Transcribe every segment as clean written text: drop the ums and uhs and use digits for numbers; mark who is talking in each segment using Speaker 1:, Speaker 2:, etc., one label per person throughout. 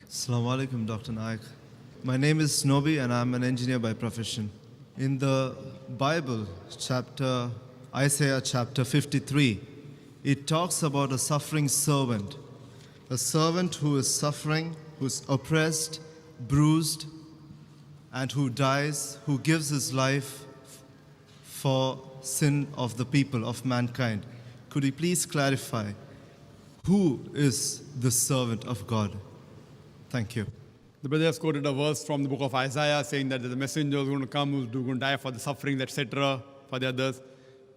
Speaker 1: Assalamu alaikum, Dr. Naik. My name is Snobi and I'm an engineer by profession. In the Bible, Isaiah chapter 53, it talks about a suffering servant. A servant who is suffering, who's oppressed, bruised, and who dies, who gives his life for sin of the people, of mankind. Could you please clarify who is the servant of God? Thank you.
Speaker 2: The brother has quoted a verse from the book of Isaiah saying that the messenger is going to come who's going to die for the suffering, etc., for the others.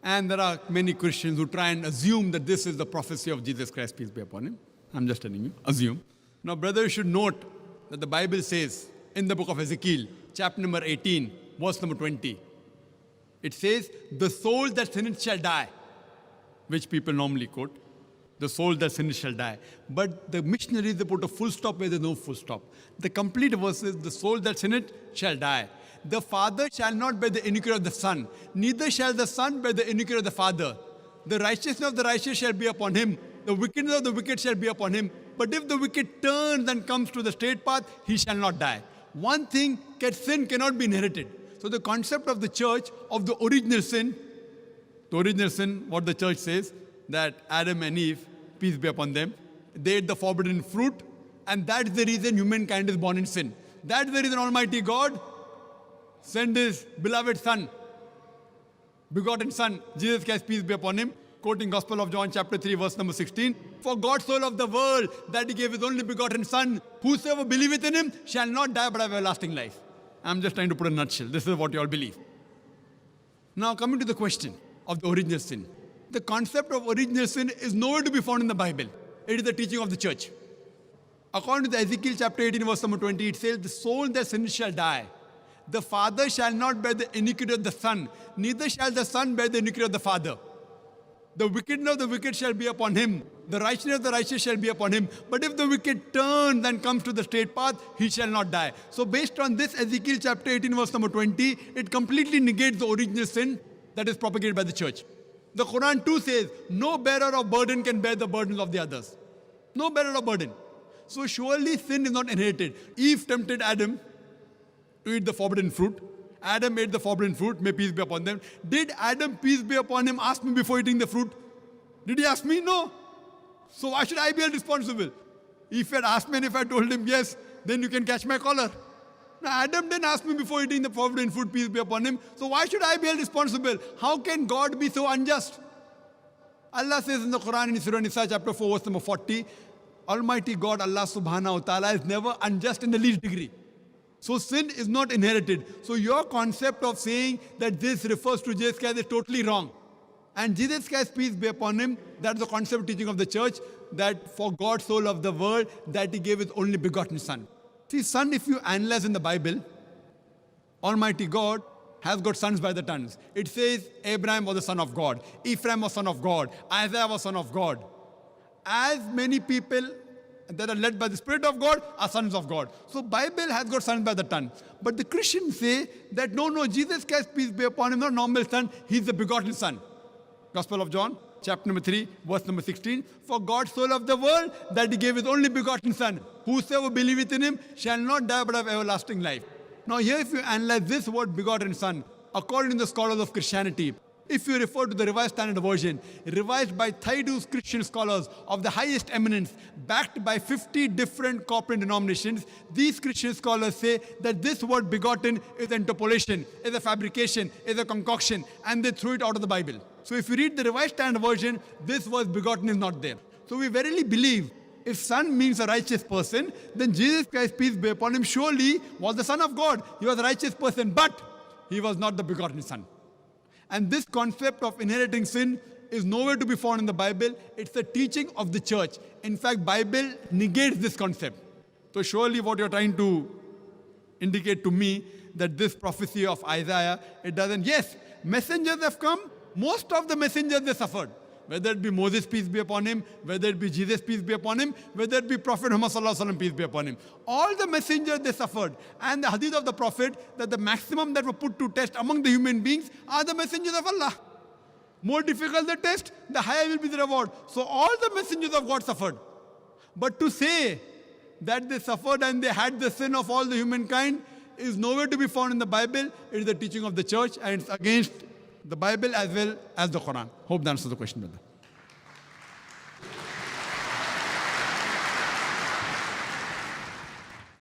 Speaker 2: And there are many Christians who try and assume that this is the prophecy of Jesus Christ, peace be upon him. I'm just telling you, assume. Now, brother, you should note that the Bible says in the book of Ezekiel, chapter number 18, verse number 20, it says, the soul that sinneth shall die, which people normally quote. The soul that sinneth shall die. But the missionaries, they put a full stop where there's no full stop. The complete verse is, the soul that sinneth shall die. The father shall not bear the iniquity of the son, neither shall the son bear the iniquity of the father. The righteousness of the righteous shall be upon him, the wickedness of the wicked shall be upon him. But if the wicked turns and comes to the straight path, he shall not die. One thing, sin cannot be inherited. So the concept of the church, of the original sin, what the church says, that Adam and Eve, peace be upon them, they ate the forbidden fruit, and that's the reason humankind is born in sin. That's the reason Almighty God sent His beloved Son, begotten Son, Jesus Christ, peace be upon Him, quoting Gospel of John chapter 3, verse number 16. For God so loved the world that He gave His only begotten Son, whosoever believeth in Him shall not die but have everlasting life. I'm just trying to put a nutshell. This is what you all believe. Now coming to the question of the original sin. The concept of original sin is nowhere to be found in the Bible. It is the teaching of the church. According to the Ezekiel chapter 18, verse number 20, it says, the soul that sinneth shall die. The father shall not bear the iniquity of the son, neither shall the son bear the iniquity of the father. The wickedness of the wicked shall be upon him. The righteousness of the righteous shall be upon him. But if the wicked turns and comes to the straight path, he shall not die. So based on this Ezekiel chapter 18, verse number 20, it completely negates the original sin that is propagated by the church. The Quran too says, no bearer of burden can bear the burdens of the others. No bearer of burden. So surely sin is not inherited. Eve tempted Adam to eat the forbidden fruit. Adam ate the forbidden fruit, may peace be upon them. Did Adam, peace be upon him, ask me before eating the fruit? Did he ask me? No. So why should I be held responsible? If he had asked me and if I told him yes, then you can catch my collar. Now, Adam didn't ask me before eating the forbidden fruit, peace be upon him. So why should I be held responsible? How can God be so unjust? Allah says in the Quran in Surah Nisa chapter 4, verse number 40, Almighty God, Allah subhanahu wa ta'ala, is never unjust in the least degree. So sin is not inherited. So your concept of saying that this refers to Jesus Christ is totally wrong. And Jesus Christ, peace be upon him, that is the concept teaching of the church, that for God so loved the world, that He gave His only begotten Son. See, son, if you analyze in the Bible, Almighty God has got sons by the tons. It says Abraham was the son of God, Ephraim was son of God, Isaiah was son of God. As many people that are led by the Spirit of God are sons of God. So Bible has got sons by the ton. But the Christians say that no, Jesus Christ, peace be upon him, not normal son, he's the begotten son. Gospel of John, chapter number 3, verse number 16. For God so loved the world that He gave His only begotten Son. Whosoever believeth in Him shall not die but have everlasting life. Now here if you analyze this word begotten Son, according to the scholars of Christianity, if you refer to the Revised Standard Version, revised by Thaydu's Christian scholars of the highest eminence, backed by 50 different corporate denominations, these Christian scholars say that this word begotten is interpolation, is a fabrication, is a concoction, and they threw it out of the Bible. So if you read the Revised Standard Version, this word begotten is not there. So we verily believe if son means a righteous person, then Jesus Christ, peace be upon him, surely was the Son of God. He was a righteous person, but He was not the begotten Son. And this concept of inheriting sin is nowhere to be found in the Bible. It's the teaching of the church. In fact, Bible negates this concept. So surely what you're trying to indicate to me that this prophecy of Isaiah, it doesn't. Yes, messengers have come. Most of the messengers, they suffered. Whether it be Moses, peace be upon him, whether it be Jesus, peace be upon him, whether it be Prophet Muhammad sallallahu alaihi wasallam, peace be upon him. All the messengers, they suffered. And the hadith of the Prophet, that the maximum that were put to test among the human beings are the messengers of Allah. More difficult the test, the higher will be the reward. So all the messengers of God suffered. But to say that they suffered and they had the sin of all the humankind is nowhere to be found in the Bible. It is the teaching of the church and it's against the Bible as well as the Quran. Hope that answers the question, brother.